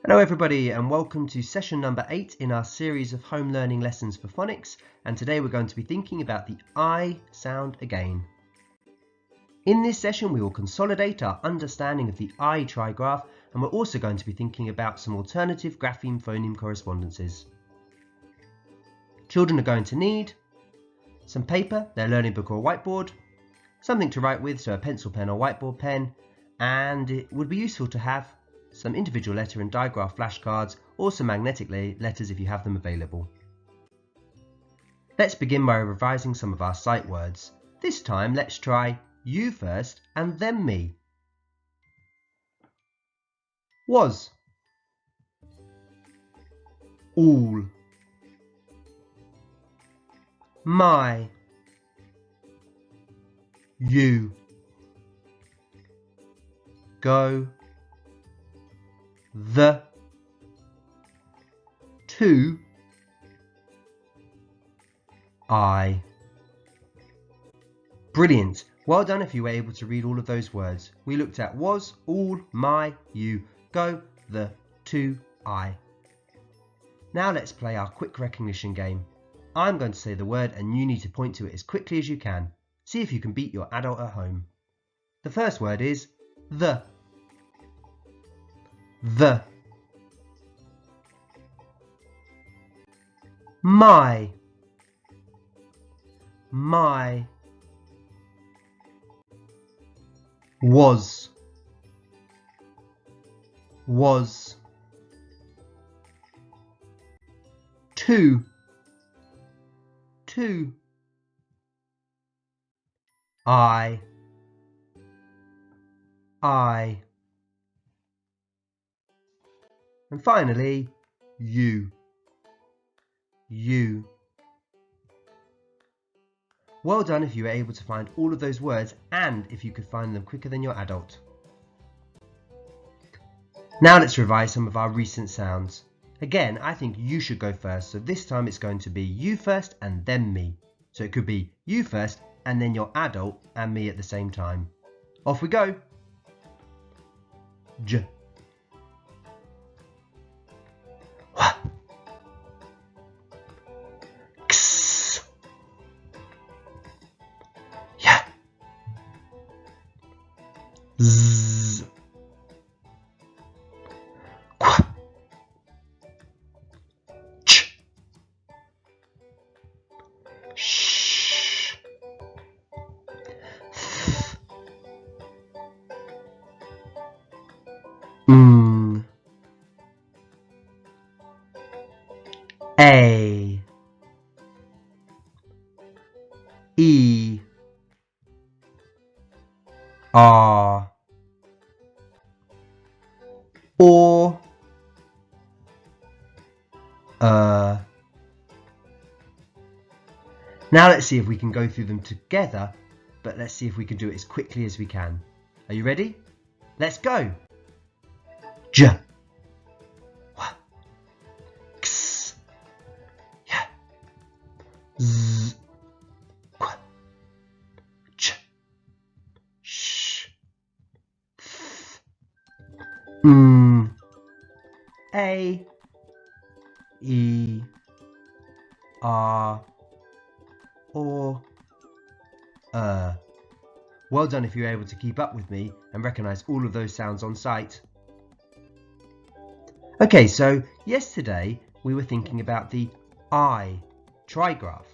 Hello everybody and welcome to session number 8 in our series of home learning lessons for phonics, and today we're going to be thinking about the I sound again. In this session we will consolidate our understanding of the I trigraph, and we're also going to be thinking about some alternative grapheme-phoneme correspondences. Children are going to need some paper, their learning book or whiteboard, something to write with, so a pencil pen or whiteboard pen, and it would be useful to have some individual letter and digraph flashcards or some magnetic letters if you have them available. Let's begin by revising some of our sight words. This time let's try you first and then me. Was, all, my, you, go, the, to, I. Brilliant! Well done if you were able to read all of those words. We looked at was, all, my, you, go, the, to, I. Now let's play our quick recognition game. I'm going to say the word and you need to point to it as quickly as you can. See if you can beat your adult at home. The first word is the. The. My. My. Was. Was. To. To. I. And finally, you. You. Well done if you were able to find all of those words and if you could find them quicker than your adult. Now let's revise some of our recent sounds. Again, I think you should go first, so this time it's going to be you first and then me. So it could be you first and then your adult and me at the same time. Off we go. J. Wha. X. Ya. Z. Qua. Ch. Sh. Th. A. E. R. Or. Now let's see if we can go through them together, but let's see if we can do it as quickly as we can. Are you ready? Let's go. J. Wa. X. Ya. Z. Qua. Ch. Sh. Th. A. E. R. Or. Well done if you were able to keep up with me and recognise all of those sounds on sight. Okay, so yesterday we were thinking about the I trigraph,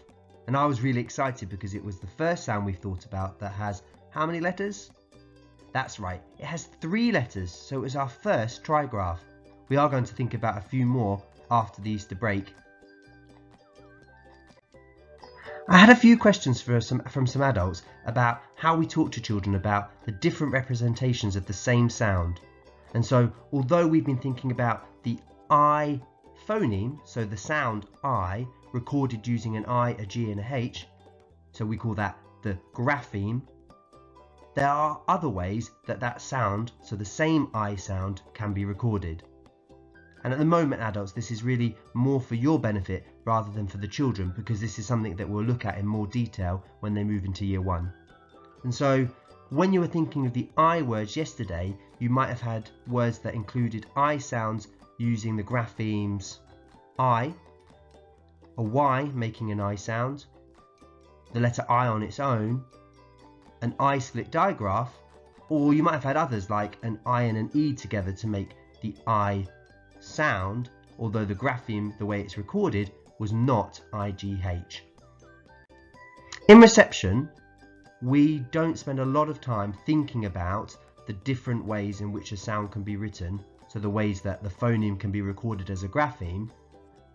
and I was really excited because it was the first sound we've thought about that has how many letters? That's right, it has 3 letters, so it was our first trigraph. We are going to think about a few more after the Easter break. I had a few questions from some adults about how we talk to children about the different representations of the same sound. And so, although we've been thinking about the I phoneme, so the sound I, recorded using an I, a G and a H, so we call that the grapheme, there are other ways that that sound, so the same I sound, can be recorded. And at the moment, adults, this is really more for your benefit rather than for the children, because this is something that we'll look at in more detail when they move into year 1. And so when you were thinking of the I words yesterday, you might have had words that included I sounds using the graphemes I, a Y making an I sound, the letter I on its own, an I split digraph, or you might have had others like an I and an E together to make the I sound, although the grapheme, the way it's recorded, was not IGH. In reception, we don't spend a lot of time thinking about the different ways in which a sound can be written, so the ways that the phoneme can be recorded as a grapheme,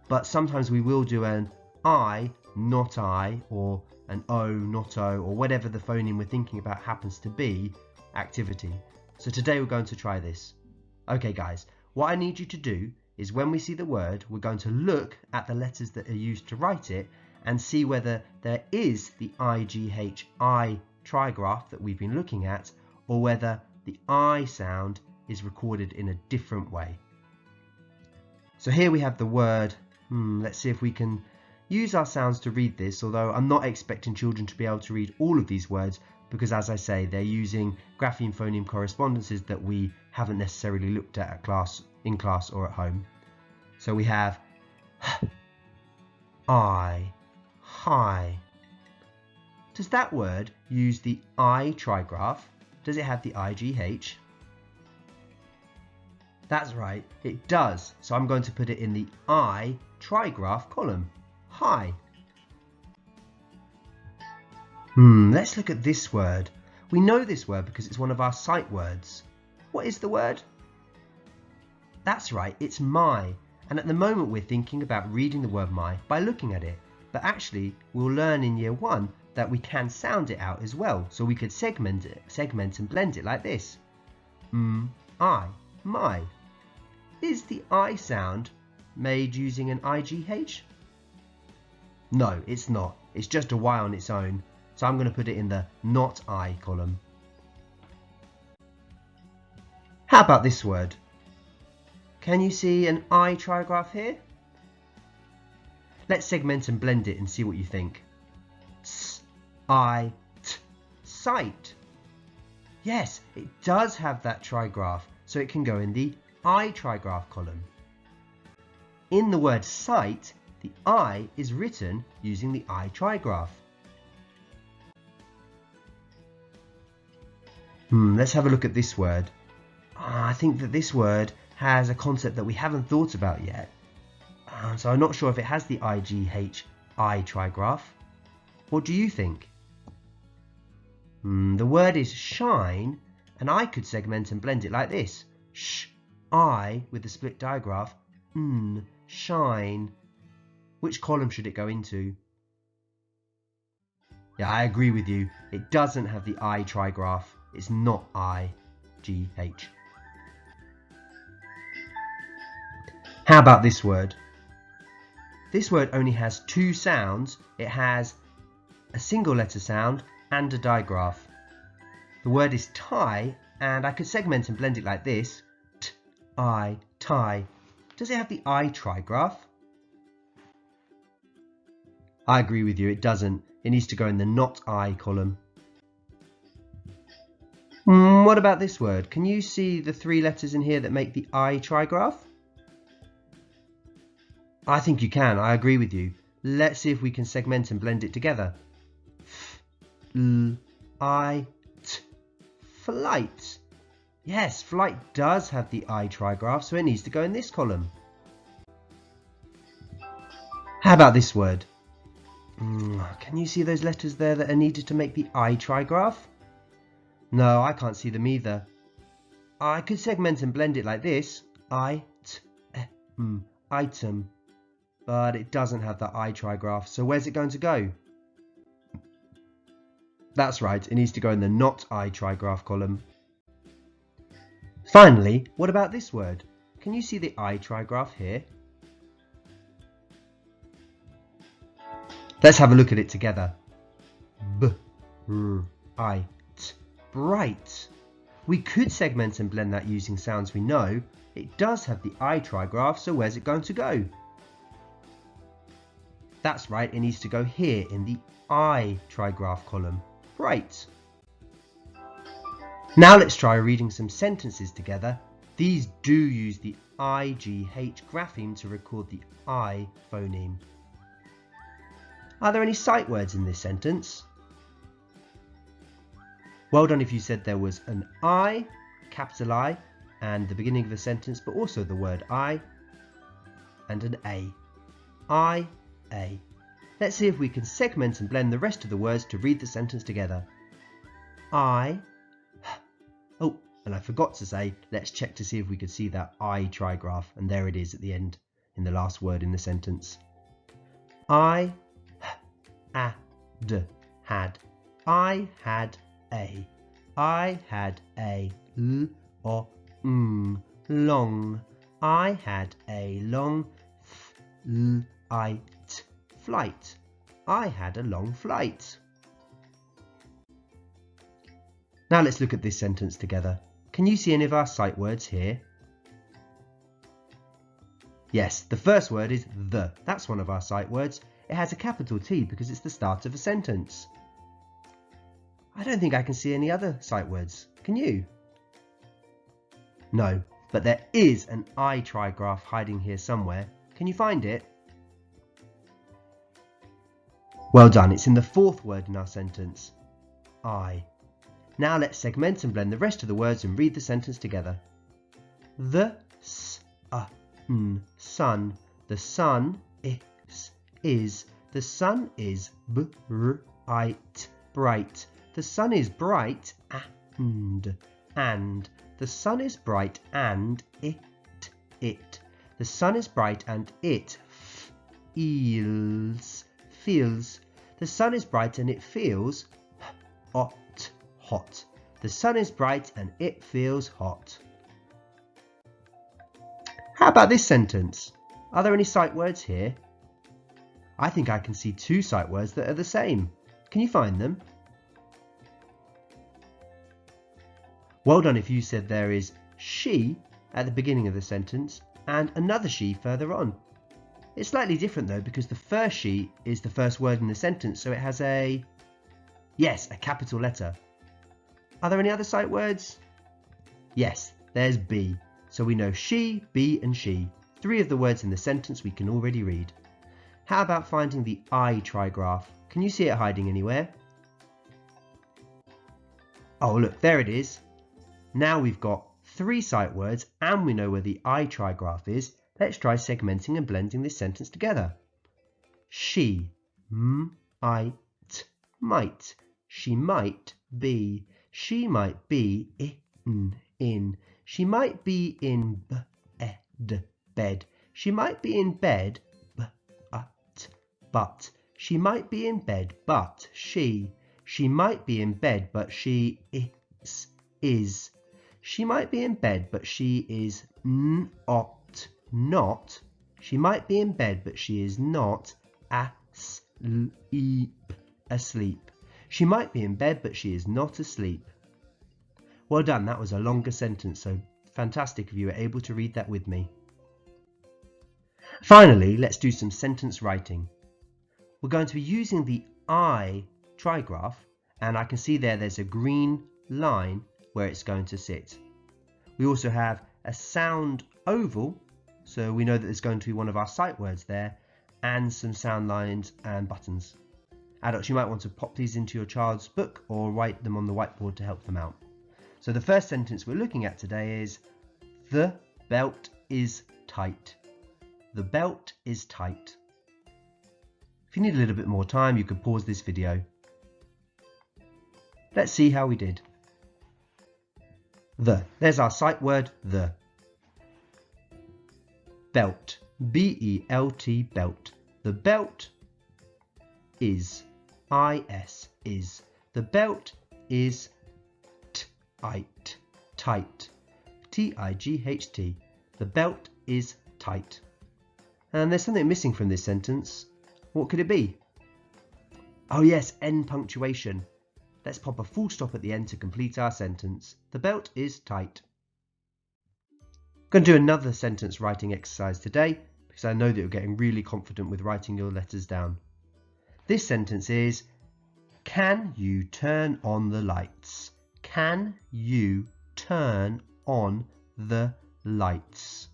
but sometimes we will do an I, not I, or an O, not O, or whatever the phoneme we're thinking about happens to be, activity. So today we're going to try this. Okay guys, what I need you to do is when we see the word, we're going to look at the letters that are used to write it and see whether there is the IGH-I trigraph that we've been looking at, or whether the I sound is recorded in a different way. So here we have the word. Let's see if we can use our sounds to read this, although I'm not expecting children to be able to read all of these words because, as I say, they're using grapheme phoneme correspondences that we haven't necessarily looked at in class or at home. So we have I, high. Does that word use the I trigraph? Does it have the IGH? That's right, it does. So I'm going to put it in the I trigraph column. High. Let's look at this word. We know this word because it's one of our sight words. What is the word? That's right, it's my. And at the moment we're thinking about reading the word my by looking at it. But actually, we'll learn in year 1 that we can sound it out as well. So we could segment and blend it like this. I, my. Is the I sound made using an IGH? No, it's not. It's just a Y on its own. So I'm going to put it in the not I column. How about this word? Can you see an I trigraph here? Let's segment and blend it and see what you think. S, I, t, sight. Yes, it does have that trigraph, so it can go in the I trigraph column. In the word sight, the I is written using the I trigraph. Let's have a look at this word. I think that this word has a concept that we haven't thought about yet. So I'm not sure if it has the IGH-I trigraph. What do you think? The word is shine, and I could segment and blend it like this. Sh, I with the split digraph, shine. Which column should it go into? Yeah, I agree with you. It doesn't have the I trigraph. It's not I-G-H. How about this word? This word only has 2 sounds. It has a single letter sound and a digraph. The word is tie, and I could segment and blend it like this. T-I, tie. Does it have the I trigraph? I agree with you, it doesn't. It needs to go in the not I column. What about this word? Can you see the 3 letters in here that make the I trigraph? I think you can, I agree with you. Let's see if we can segment and blend it together. F-L-I-T. Flight. Yes, flight does have the I trigraph, so it needs to go in this column. How about this word? Can you see those letters there that are needed to make the I trigraph? No, I can't see them either. I could segment and blend it like this. Item. But it doesn't have the I trigraph, so where's it going to go? That's right, it needs to go in the not I trigraph column. Finally, what about this word? Can you see the I trigraph here? Let's have a look at it together. B-R-I-T. Bright. We could segment and blend that using sounds we know. It does have the I trigraph, so where's it going to go? That's right, it needs to go here in the I trigraph column. Bright. Now let's try reading some sentences together These do use the IGH grapheme to record the I phoneme. Are there any sight words in this sentence? Well done if you said there was an I, capital I, and the beginning of the sentence, but also the word I, and an A. I, A. Let's see if we can segment and blend the rest of the words to read the sentence together. I. Oh, and I forgot to say, let's check to see if we could see that I trigraph, and there it is at the end, in the last word in the sentence. I had. I had a. I had a long. I had a long flight. I had a long flight. Now let's look at this sentence together. Can you see any of our sight words here? Yes, the first word is the. That's one of our sight words. It has a capital T because it's the start of a sentence. I don't think I can see any other sight words. Can you? No, but there is an I trigraph hiding here somewhere. Can you find it? Well done, it's in the fourth word in our sentence, I. Now let's segment and blend the rest of the words and read the sentence together. The sun. The sun is. The sun is bright. The sun is bright and. The sun is bright and it. The sun is bright and it feels. The sun is bright and it feels hot. The sun is bright and it feels hot. How about this sentence? Are there any sight words here? I think I can see two sight words that are the same. Can you find them? Well done if you said there is she at the beginning of the sentence and another she further on. It's slightly different though because the first she is the first word in the sentence, so it has a capital letter. Are there any other sight words? Yes, there's be. So we know she, be and she. Three of the words in the sentence we can already read. How about finding the I trigraph? Can you see it hiding anywhere? Oh look, there it is. Now we've got three sight words and we know where the I trigraph is. Let's try segmenting and blending this sentence together. She might. She might be. She might be in. She might be in bed. She might be in bed, but. She might be in bed, but she. She might be in bed, but she is. She might be in bed, but she is not. She might be in bed, but she is not asleep. She might be in bed, but she is not asleep. Well done, that was a longer sentence, so fantastic if you were able to read that with me. Finally, let's do some sentence writing. We're going to be using the I trigraph, and I can see there's a green line where it's going to sit. We also have a sound oval, so we know that there's going to be one of our sight words there, and some sound lines and buttons. Adults, you might want to pop these into your child's book or write them on the whiteboard to help them out. So the first sentence we're looking at today is, the belt is tight. The belt is tight. If you need a little bit more time, you can pause this video. Let's see how we did. There's our sight word, the. Belt, B-E-L-T, belt. The belt is, I-S, is. The belt is tight, T-I-G-H-T. The belt is tight. And there's something missing from this sentence. What could it be? Oh yes, end punctuation. Let's pop a full stop at the end to complete our sentence. The belt is tight. I'm going to do another sentence writing exercise today because I know that you're getting really confident with writing your letters down. This sentence is, can you turn on the lights? Can you turn on the lights.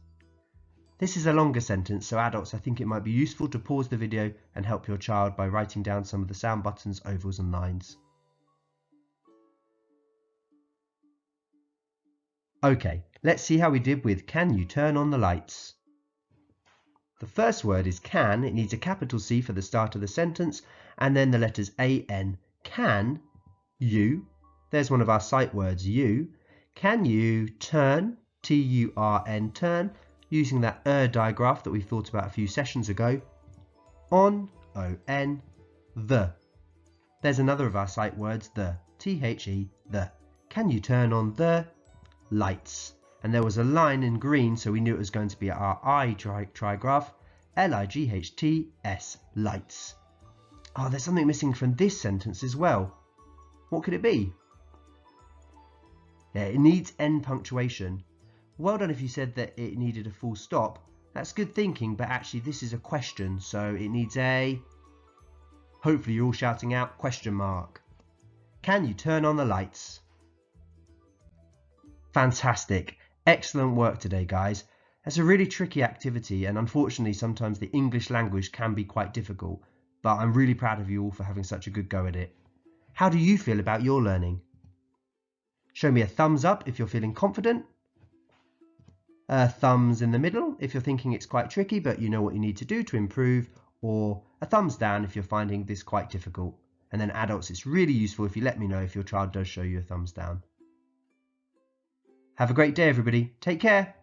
This is a longer sentence, so adults, I think it might be useful to pause the video and help your child by writing down some of the sound buttons, ovals and lines. Okay, let's see how we did with can you turn on the lights? The first word is can. It needs a capital C for the start of the sentence and then the letters A-N. Can you, there's one of our sight words, you, can you turn, T-U-R-N, turn, using that digraph that we thought about a few sessions ago, on, O-N, the. There's another of our sight words, the, T-H-E, the. Can you turn on the lights? And there was a line in green, so we knew it was going to be our I trigraph, L-I-G-H-T-S, lights. Oh, there's something missing from this sentence as well. What could it be? Yeah, it needs end punctuation. Well done if you said that it needed a full stop. That's good thinking, but actually this is a question, so it needs a... Hopefully you're all shouting out question mark. Can you turn on the lights? Fantastic. Excellent work today, guys. It's a really tricky activity, and unfortunately sometimes the English language can be quite difficult, but I'm really proud of you all for having such a good go at it. How do you feel about your learning? Show me a thumbs up if you're feeling confident, a thumbs in the middle if you're thinking it's quite tricky but you know what you need to do to improve, or a thumbs down if you're finding this quite difficult. And then adults, it's really useful if you let me know if your child does show you a thumbs down. Have a great day, everybody. Take care.